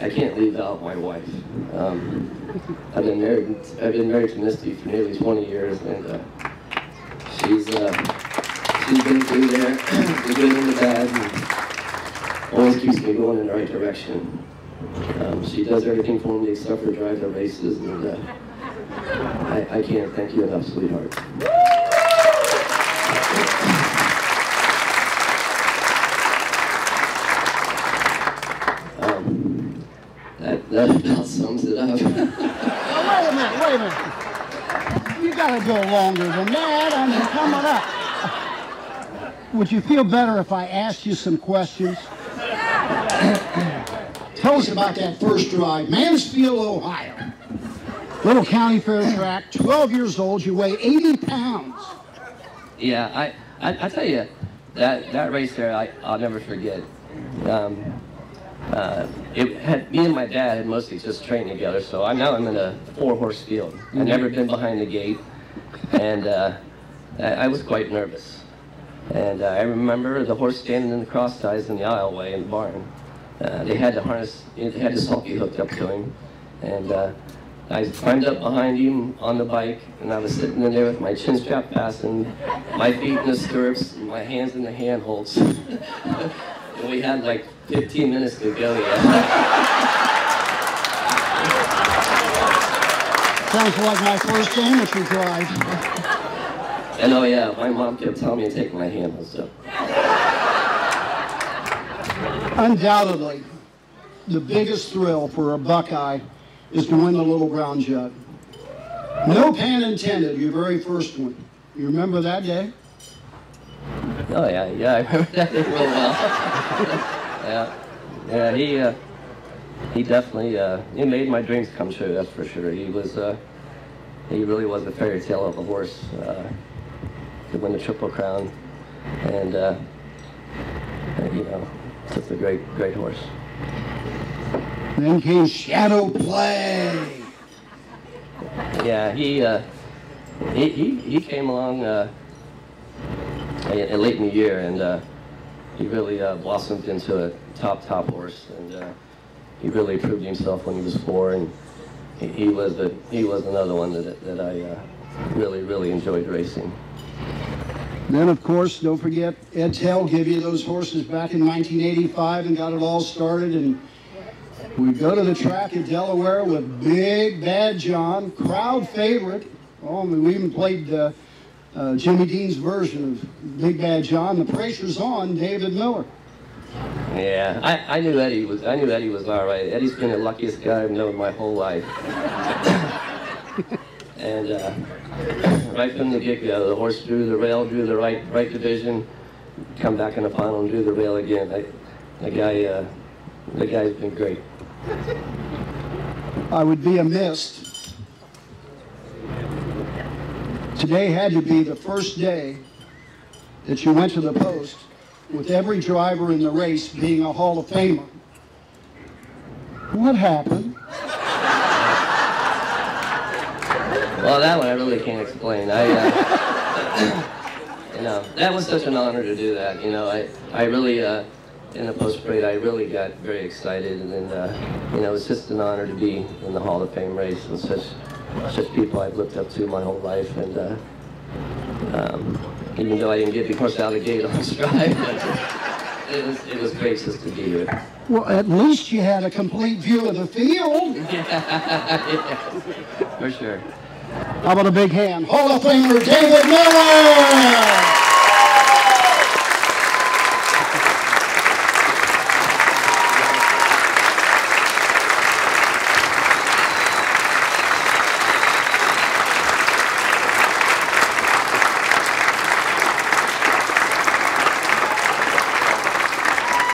I can't leave out my wife. I've been married to Misty for nearly 20 years, and she's been through there, the good and the bad, and always keeps me going in the right direction. She does everything for me except for drive the races, and I can't thank you enough, sweetheart. That about sums it up. Oh, wait a minute. You gotta go longer than that. I mean, coming up. Would you feel better if I asked you some questions? Tell us about that first drive. Mansfield, Ohio. Little county fair track, 12 years old, you weigh 80 pounds. Yeah, I tell you, that race there, I'll never forget. Me and my dad had mostly just trained together, so now I'm in a 4-horse field. I've never been behind the gate, and I was quite nervous. And I remember the horse standing in the cross ties in the aisleway in the barn. They had the harness, they had the sulky hooked up to him, and I climbed up behind him on the bike, and I was sitting in there with my chin strap fastened, my feet in the stirrups, and my hands in the handholds. And we had like 15 minutes to go yet. Sounds like my first amateur drive. And oh yeah, my mom kept telling me to take my handholds up. Undoubtedly, the biggest thrill for a Buckeye is to win the Little Brown Jug. No pun intended, your very first one. You remember that day? Oh yeah, I remember that day real well. Yeah, he definitely he made my dreams come true. That's for sure. He really was a fairy tale of a horse to win the Triple Crown, and you know, just a great horse. Then came Shadow Play. Yeah, he came along late in the year, and he really blossomed into a top horse, and he really proved himself when he was 4, and he was another one that I really enjoyed racing. Then, of course, don't forget, Ed Tell gave you those horses back in 1985 and got it all started. And we go to the track at Delaware with Big Bad John, crowd favorite. Oh, I mean, we even played Jimmy Dean's version of Big Bad John. The pressure's on David Miller. Yeah, I knew Eddie was all right. Eddie's been the luckiest guy I've known my whole life. And right from the get-go, the horse drew the rail, drew the right division, come back in the final and drew the rail again. The guy's been great. I would be amiss. Today had to be the first day that you went to the post with every driver in the race being a Hall of Famer. What happened? Well, that one I really can't explain. You know, that was such an honor to do that. You know, I really, in the post parade, I really got very excited, and then, you know, it was just an honor to be in the Hall of Fame race with such people I've looked up to my whole life, and even though I didn't get the horse out of the gate on stride, it was great just to be here. Well, at least you had a complete view of the field. Yeah, for sure. How about a big hand? Hall of Famer David Miller!